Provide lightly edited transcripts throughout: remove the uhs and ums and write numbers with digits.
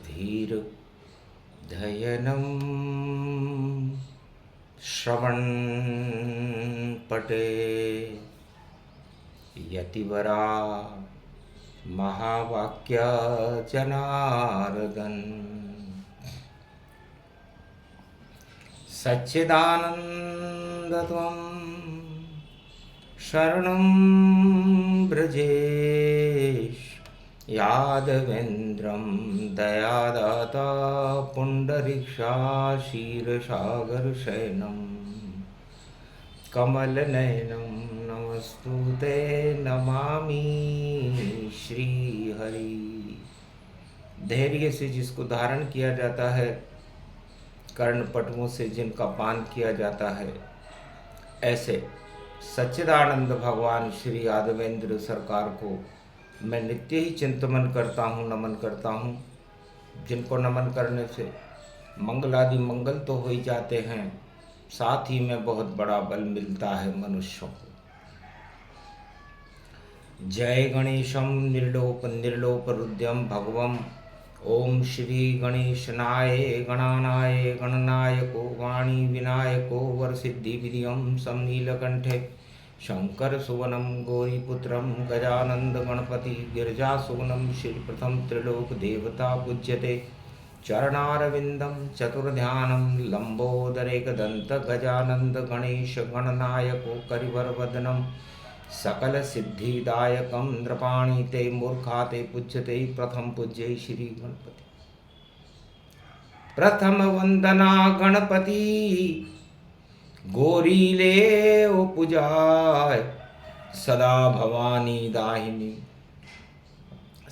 धीर धयनं श्रवण पटे यतिवरा महावाक्य जनार्दन सच्चिदानंदत्वं शरणं ब्रजेश यादवेन्द्रं दयादाता पुण्डरीक्षाशीर्षागरशयनं कमलनयनं नमस्तुते नमामि श्रीहरि। धैर्य से जिसको धारण किया जाता है, कर्णपटुओं से जिनका पान किया जाता है, ऐसे सच्चिदानंद भगवान श्री यादवेंद्र सरकार को मैं नित्य ही चिंतन करता हूँ, नमन करता हूँ। जिनको नमन करने से मंगलादि मंगल तो हो ही जाते हैं, साथ ही में बहुत बड़ा बल मिलता है मनुष्यों को। जय गणेशम निर्लोप निर्लोप रुद्यम भगवम। ओम श्री गणेशनाय गणानाय गणनायको वाणी विनायको वरसिद्धि विधियम समनीलकंठे शंकर सुवनम गौरीपुत्रम गजानंद गणपति गिरिजा सुवनम श्री प्रथम त्रिलोक देवता पूज्यते चरणारविंदम चतुर्ध्यानम लंबोदरेकदंत गजानंद गणेश गणनायको करिवर वदनम सकल सिद्धिदायकम नृपाणि ते मूर्खाते पूज्यते प्रथम पूज्य श्री गणपति। प्रथम वंदना गणपति गोरीले ओ पूजाय सदा भवानी दाहिनी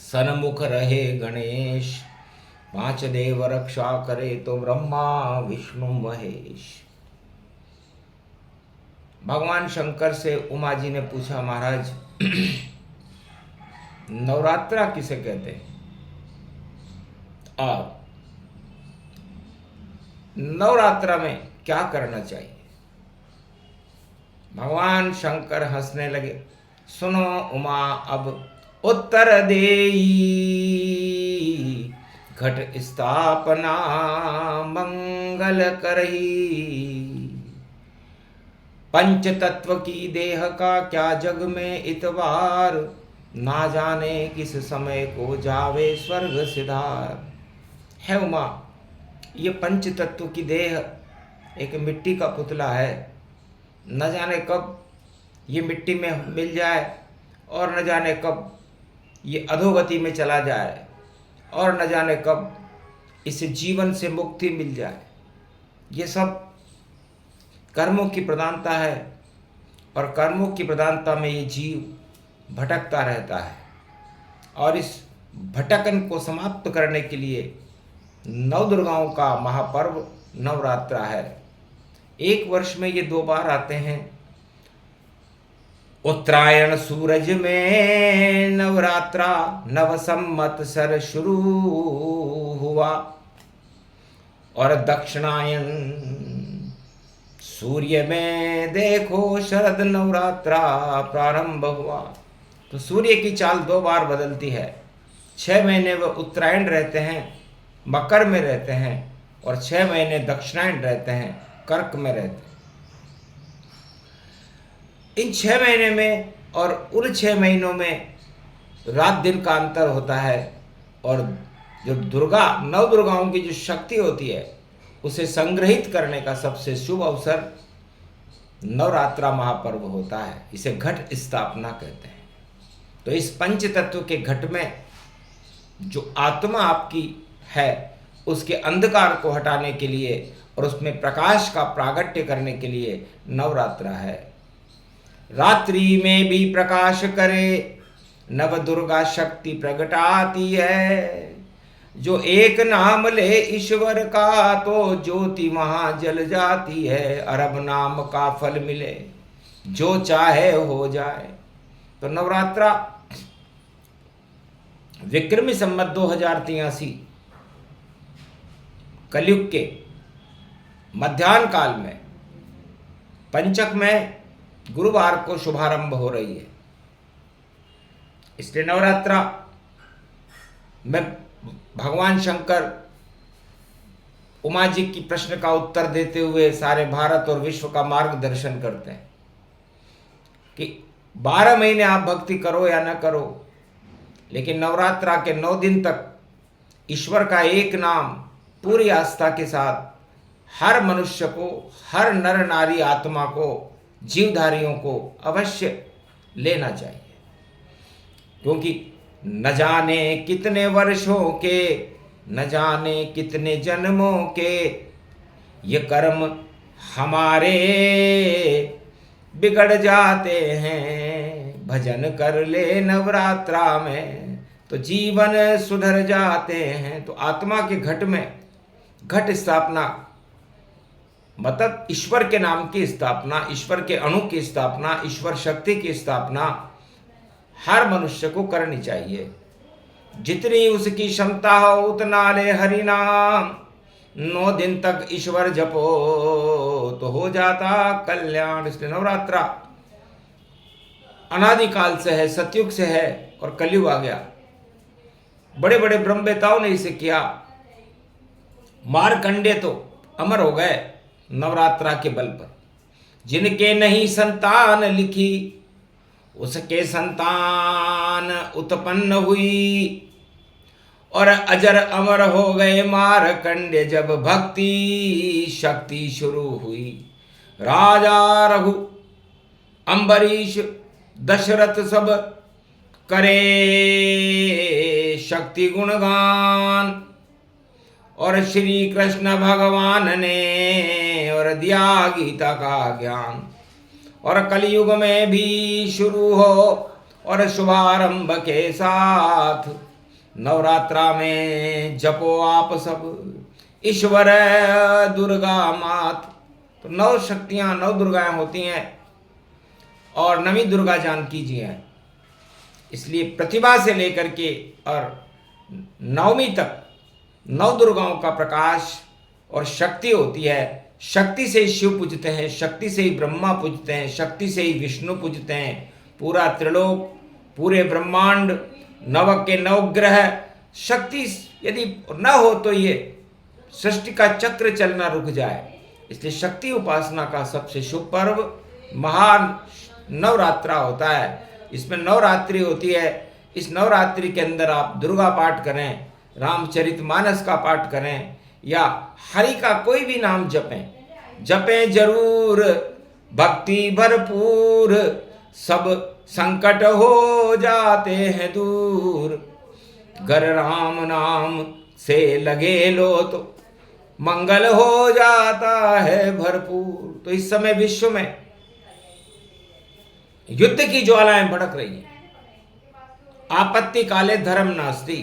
सन्मुख रहे गणेश पांच देव रक्षा करे तो ब्रह्मा विष्णु महेश। भगवान शंकर से उमा जी ने पूछा, महाराज नवरात्रा किसे कहते हैं? और नवरात्रा में क्या करना चाहिए? भगवान शंकर हंसने लगे। सुनो उमा अब उत्तर देई, घट स्थापना मंगल करही। पंच तत्व की देह का क्या जग में इतबार, ना जाने किस समय को जावे स्वर्ग सिधार। है उमा, ये पंच तत्व की देह एक मिट्टी का पुतला है, न जाने कब ये मिट्टी में मिल जाए और न जाने कब ये अधोगति में चला जाए और न जाने कब इसे जीवन से मुक्ति मिल जाए। ये सब कर्मों की प्रधानता है और कर्मों की प्रधानता में ये जीव भटकता रहता है। और इस भटकन को समाप्त करने के लिए नव दुर्गाओं का महापर्व नवरात्रा है। एक वर्ष में ये 2 बार आते हैं। उत्तरायण सूरज में नवरात्रा नव संवत्सर शुरू हुआ और दक्षिणायन सूर्य में देखो शरद नवरात्रा प्रारंभ हुआ। तो सूर्य की चाल 2 बार बदलती है। 6 महीने वह उत्तरायण रहते हैं, मकर में रहते हैं, और 6 महीने दक्षिणायन रहते हैं, कर्क में रहते हैं। इन 6 महीने में और उन 6 महीनों में रात दिन का अंतर होता है। और जो दुर्गा नव दुर्गाओं की जो शक्ति होती है उसे संग्रहित करने का सबसे शुभ अवसर नवरात्रा महापर्व होता है। इसे घट स्थापना कहते हैं। तो इस पंच तत्व के घट में जो आत्मा आपकी है उसके अंधकार को हटाने के लिए और उसमें प्रकाश का प्रागट्य करने के लिए नवरात्रा है। रात्रि में भी प्रकाश करे नव दुर्गा शक्ति प्रगटाती है। जो एक नाम ले ईश्वर का तो ज्योति वहां जल जाती है। अरब नाम का फल मिले जो चाहे हो जाए। तो नवरात्रा विक्रमी संवत 2083 कलयुग के मध्याह्न काल में पंचक में गुरुवार को शुभारंभ हो रही है। इसलिए नवरात्रा मैं भगवान शंकर उमा जी की प्रश्न का उत्तर देते हुए सारे भारत और विश्व का मार्गदर्शन करते हैं कि 12 महीने आप भक्ति करो या न करो, लेकिन नवरात्रा के 9 दिन तक ईश्वर का एक नाम पूरी आस्था के साथ हर मनुष्य को, हर नर नारी आत्मा को, जीवधारियों को अवश्य लेना चाहिए। क्योंकि न जाने कितने वर्षों के, न जाने कितने जन्मों के ये कर्म हमारे बिगड़ जाते हैं, भजन कर ले नवरात्रा में तो जीवन सुधर जाते हैं। तो आत्मा के घट में घट स्थापना मतलब ईश्वर के नाम की स्थापना, ईश्वर के अणु की स्थापना, ईश्वर शक्ति की स्थापना हर मनुष्य को करनी चाहिए। जितनी उसकी क्षमता हो उतना ले हरि नाम, 9 दिन तक ईश्वर जपो तो हो जाता कल्याण। इसलिए नवरात्रा अनादिकाल से है, सतयुग से है और कलयुग आ गया। बड़े बड़े ब्रह्मवेताओं ने इसे किया। मार्कंडेय तो अमर हो गए नवरात्रा के बल पर। जिनके नहीं संतान लिखी उसके संतान उत्पन्न हुई, और अजर अमर हो गए मार्कंडेय जब भक्ति शक्ति शुरू हुई। राजा रघु अम्बरीश दशरथ सब करे शक्ति गुणगान, और श्री कृष्ण भगवान ने और दिया गीता का ज्ञान। और कलयुग में भी शुरू हो और शुभारंभ के साथ नवरात्रा में जपो आप सब ईश्वर दुर्गा मात। तो 9 शक्तियां, 9 दुर्गाएं होती हैं और 9वीं दुर्गा जानकी जी हैं। इसलिए प्रतिभा से लेकर के और 9वीं तक 9 दुर्गाओं का प्रकाश और शक्ति होती है। शक्ति से ही शिव पूजते हैं, शक्ति से ही ब्रह्मा पूजते हैं, शक्ति से ही विष्णु पूजते हैं। पूरा त्रिलोक, पूरे ब्रह्मांड, 9 के 9 ग्रह, शक्ति यदि न हो तो ये सृष्टि का चक्र चलना रुक जाए। इसलिए शक्ति उपासना का सबसे शुभ पर्व महान नवरात्रा होता है। इसमें नवरात्रि होती है। इस नवरात्रि के अंदर आप दुर्गा पाठ करें, रामचरितमानस का पाठ करें या हरि का कोई भी नाम जपें, जपें जरूर भक्ति भरपूर, सब संकट हो जाते हैं दूर। गर राम नाम से लगे लो तो मंगल हो जाता है भरपूर। तो इस समय विश्व में युद्ध की ज्वालाएं भड़क रही हैं। आपत्ति काले धर्म नास्ति।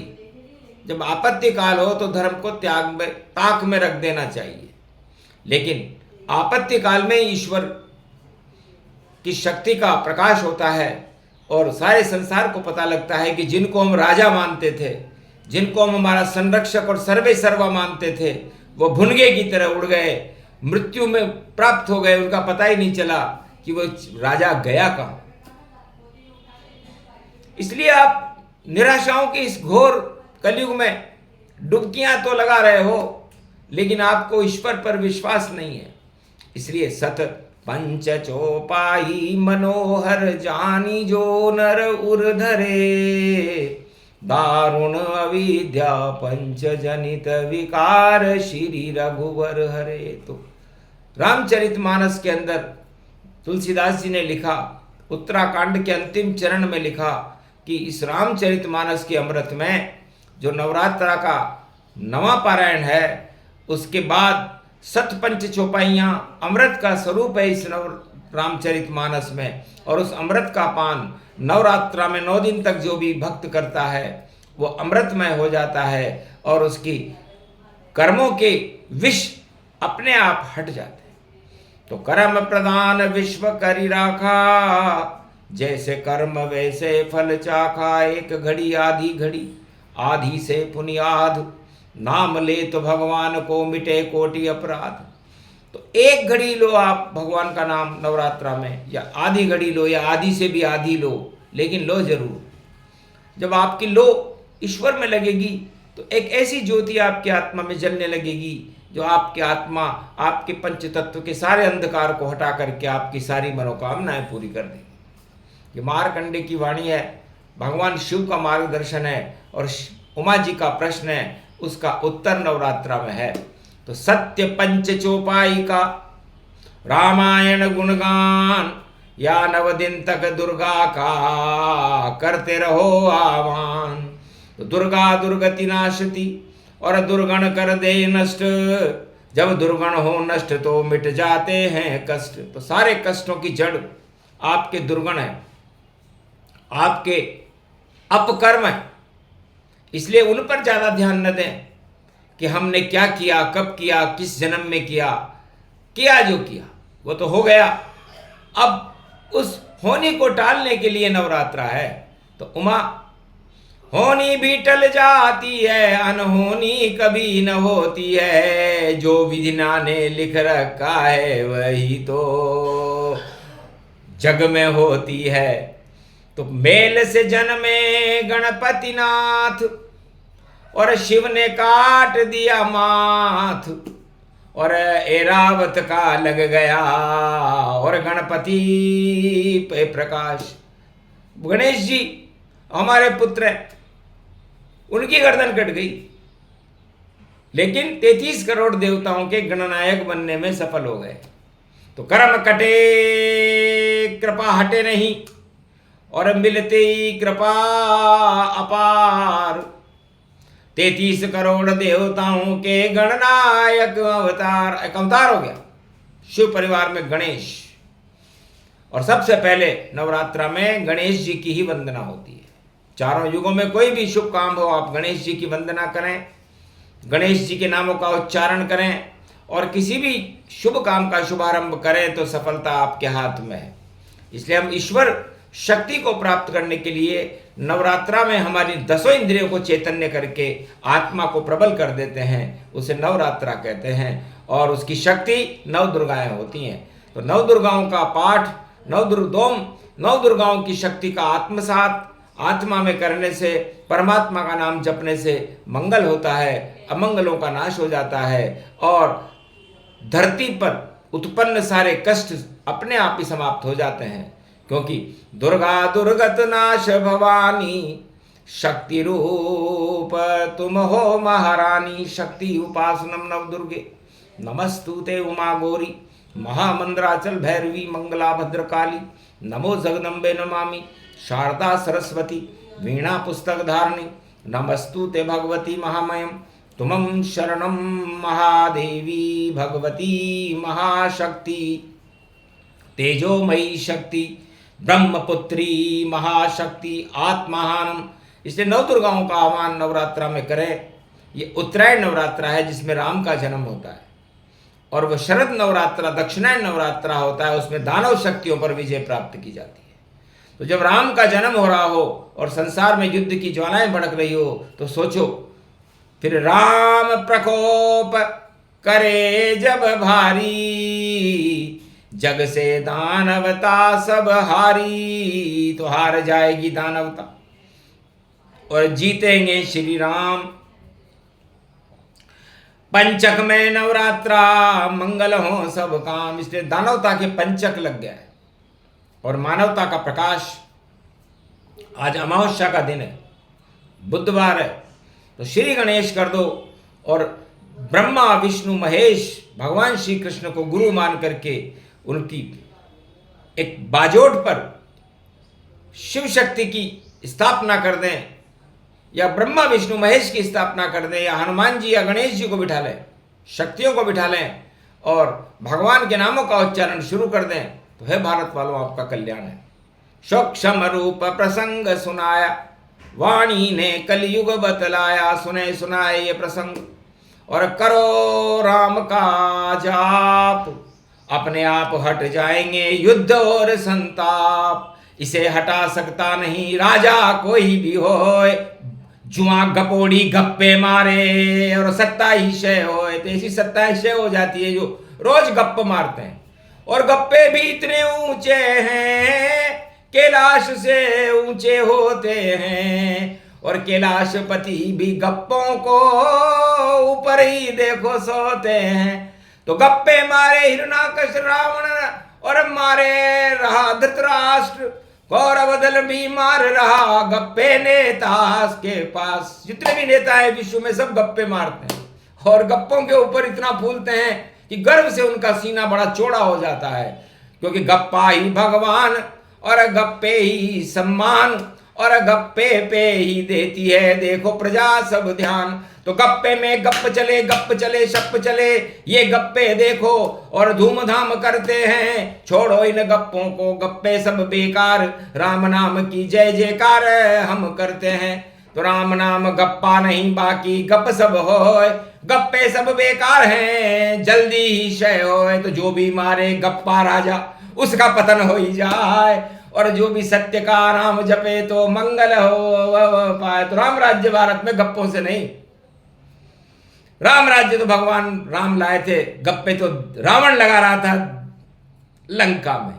जब आपत्ति काल हो तो धर्म को त्याग में, ताक में रख देना चाहिए। लेकिन आपत्ति काल में ईश्वर की शक्ति का प्रकाश होता है और सारे संसार को पता लगता है कि जिनको हम राजा मानते थे, जिनको हम हमारा संरक्षक और सर्वे सर्वा मानते थे, वो भुनगे की तरह उड़ गए, मृत्यु में प्राप्त हो गए। उनका पता ही नहीं चला कि वो राजा गया कहाँ। इसलिए आप निराशाओं के इस घोर कलयुग में डुबकियां तो लगा रहे हो, लेकिन आपको ईश्वर पर विश्वास नहीं है। इसलिए सत पंच चौपाई मनोहर जानी जो नर उर धरे, दारुण अविद्या पंच जनित विकार श्री रघुवर हरे। तो रामचरितमानस के अंदर तुलसीदास जी ने लिखा, उत्तराखंड के अंतिम चरण में लिखा कि इस रामचरितमानस के अमृत में जो नवरात्रा का 9वां पारायण है, उसके बाद सतपंच चौपाइयाँ अमृत का स्वरूप है इस रामचरितमानस में। और उस अमृत का पान नवरात्रा में 9 दिन तक जो भी भक्त करता है वो अमृतमय हो जाता है और उसकी कर्मों के विष अपने आप हट जाते हैं। तो कर्म प्रदान विश्व करि राखा, जैसे कर्म वैसे फल चाखा। एक घड़ी आधी घड़ी, आधी से पुनियाद, नाम ले तो भगवान को मिटे कोटि अपराध। तो एक घड़ी लो आप भगवान का नाम नवरात्रा में, या आधी घड़ी लो, या आधी से भी आधी लो, लेकिन लो जरूर। जब आपकी लो ईश्वर में लगेगी तो एक ऐसी ज्योति आपकी आत्मा में जलने लगेगी जो आपकी आत्मा, आपके पंच तत्व के सारे अंधकार को हटा करके आपकी सारी मनोकामनाएं पूरी कर देगी। ये मार्कंडे की वाणी है, भगवान शिव का मार्गदर्शन है और उमा जी का प्रश्न है, उसका उत्तर नवरात्रा में है। तो सत्य पंच चौपाई का रामायण गुणगान, या 9 दिन तक दुर्गा का करते रहो आह्वान। तो दुर्गा दुर्गति नाशती और दुर्गण कर दे नष्ट, जब दुर्गण हो नष्ट तो मिट जाते हैं कष्ट। तो सारे कष्टों की जड़ आपके दुर्गण है, आपके अपकर्म है, इसलिए उन पर ज्यादा ध्यान न दें कि हमने क्या किया, कब किया, किस जन्म में किया। किया जो किया वो तो हो गया, अब उस होनी को टालने के लिए नवरात्रा है। तो उमा, होनी भी टल जाती है, अनहोनी कभी न होती है, जो विधिना ने लिख रखा है वही तो जग में होती है। तो मेल से जन्मे गणपति नाथ और शिव ने काट दिया माथ, और ऐरावत का लग गया और गणपति पे प्रकाश। गणेश जी हमारे पुत्र हैं, उनकी गर्दन कट गई, लेकिन 33 करोड़ देवताओं के गणनायक बनने में सफल हो गए। तो कर्म कटे कृपा हटे नहीं, और मिलते ही कृपा अपार। 33 करोड़ देवताओं के गणनायक अवतार, एक अवतार हो गया शिव परिवार में गणेश। और सबसे पहले नवरात्रा में गणेश जी की ही वंदना होती है। चारों युगों में कोई भी शुभ काम हो, आप गणेश जी की वंदना करें, गणेश जी के नामों का उच्चारण करें, और किसी भी शुभ काम का शुभारंभ करें तो सफलता आपके हाथ में है। इसलिए हम ईश्वर शक्ति को प्राप्त करने के लिए नवरात्रा में हमारी 10 इंद्रियों को चैतन्य करके आत्मा को प्रबल कर देते हैं, उसे नवरात्रा कहते हैं। और उसकी शक्ति 9 दुर्गाएं होती हैं। तो 9 दुर्गाओं का पाठ, 9 दुर्गाओं की शक्ति का आत्मसात आत्मा में करने से, परमात्मा का नाम जपने से मंगल होता है, अमंगलों का नाश हो जाता है, और धरती पर उत्पन्न सारे कष्ट अपने आप ही समाप्त हो जाते हैं। क्योंकि दुर्गा दुर्गत नाश भवानी, शक्ति रूप तुम हो महारानी। शक्ति उपासनम नव दुर्गे, नमस्तुते उमा गौरी, महामंद्राचल भैरवी, मंगला भद्रकाली, नमो जगदम्बे नमामि, शारदा सरस्वती, वीणा पुस्तक धारणी, नमस्तुते भगवती महामयम, तुमं शरणम महादेवी भगवती महाशक्ति, तेजोमयी शक्ति, ब्रह्मपुत्री महाशक्ति, आत्माहानम। इसलिए 9 दुर्गाओं का आह्वान नवरात्रा में करें। ये उत्तरायण नवरात्रा है जिसमें राम का जन्म होता है, और वह शरद नवरात्रा दक्षिणायन नवरात्रा होता है, उसमें दानव शक्तियों पर विजय प्राप्त की जाती है। तो जब राम का जन्म हो रहा हो और संसार में युद्ध की ज्वालाएं भड़क रही हो, तो सोचो फिर राम प्रकोप करे जब भारी, जग से दानवता सब हारी। तो हार जाएगी दानवता और जीतेंगे श्री राम। पंचक में नवरात्रा, मंगल हो सब काम। इसलिए दानवता के पंचक लग गया है और मानवता का प्रकाश। आज अमावस्या का दिन है, बुधवार है, तो श्री गणेश कर दो, और ब्रह्मा विष्णु महेश भगवान श्री कृष्ण को गुरु मान करके उनकी एक बाजोट पर शिव शक्ति की स्थापना कर दें, या ब्रह्मा विष्णु महेश की स्थापना कर दें, या हनुमान जी या गणेश जी को बिठा लें, शक्तियों को बिठा लें, और भगवान के नामों का उच्चारण शुरू कर दें, तो है भारत वालों आपका कल्याण है। सूक्ष्म रूप प्रसंग सुनाया, वाणी ने कलयुग बतलाया। सुने सुनाए ये प्रसंग, और करो राम का जाप, अपने आप हट जाएंगे युद्ध और संताप। इसे हटा सकता नहीं राजा कोई भी हो, जुआ गपोड़ी गप्पे मारे और सत्ता ही शय हो। तो ऐसी सत्ता ही शय हो जाती है जो रोज गप मारते हैं, और गप्पे भी इतने ऊंचे हैं कैलाश से ऊंचे होते हैं, और कैलाशपति भी गप्पों को ऊपर ही देखो सोते हैं। तो गप्पे मारे हिरणाकश रावण और मारे रहा धृतराष्ट्र, कौरव दल भी मार रहा गप्पे नेता के पास। जितने भी नेता हैं विश्व में सब गप्पे मारते हैं और गप्पों के ऊपर इतना फूलते हैं कि गर्व से उनका सीना बड़ा चौड़ा हो जाता है, क्योंकि गप्पा ही भगवान और गप्पे ही सम्मान और गप्पे पे ही देती है देखो प्रजा सब ध्यान। तो गप्पे में गप चले शप चले ये गप्पे देखो और धूमधाम करते हैं, छोड़ो इन गप्पों को गप्पे सब बेकार, राम नाम की जय जयकार हम करते हैं। तो राम नाम गप्पा नहीं बाकी गप सब होए, गप्पे सब बेकार हैं जल्दी ही क्षय होए। तो जो भी मारे गप्पा राजा उसका पतन हो ही जाए, और जो भी सत्य का नाम जपे तो मंगल हो पाए। तो राम राज्य भारत में गप्पों से नहीं, राम राज्य तो भगवान राम लाए थे, गप्पे तो रावण लगा रहा था लंका में।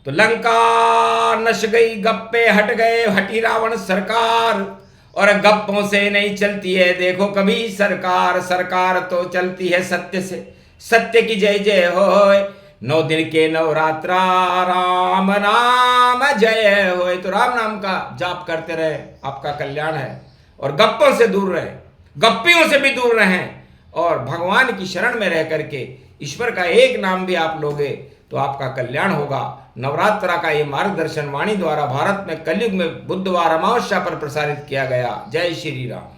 तो लंका नश गई गप्पे हट गए, हटी रावण सरकार, और गप्पों से नहीं चलती है देखो कभी सरकार। सरकार तो चलती है सत्य से, सत्य की जय जय होए। 9 दिन के नवरात्रा राम नाम जय होए। तो राम नाम का जाप करते रहे, आपका कल्याण है। और गप्पों से दूर रहे, गप्पियों से भी दूर रहें, और भगवान की शरण में रह करके ईश्वर का एक नाम भी आप लोगे तो आपका कल्याण होगा। नवरात्रा का ये मार्गदर्शन वाणी द्वारा भारत में कलयुग में बुधवार अमावस्या पर प्रसारित किया गया। जय श्री राम।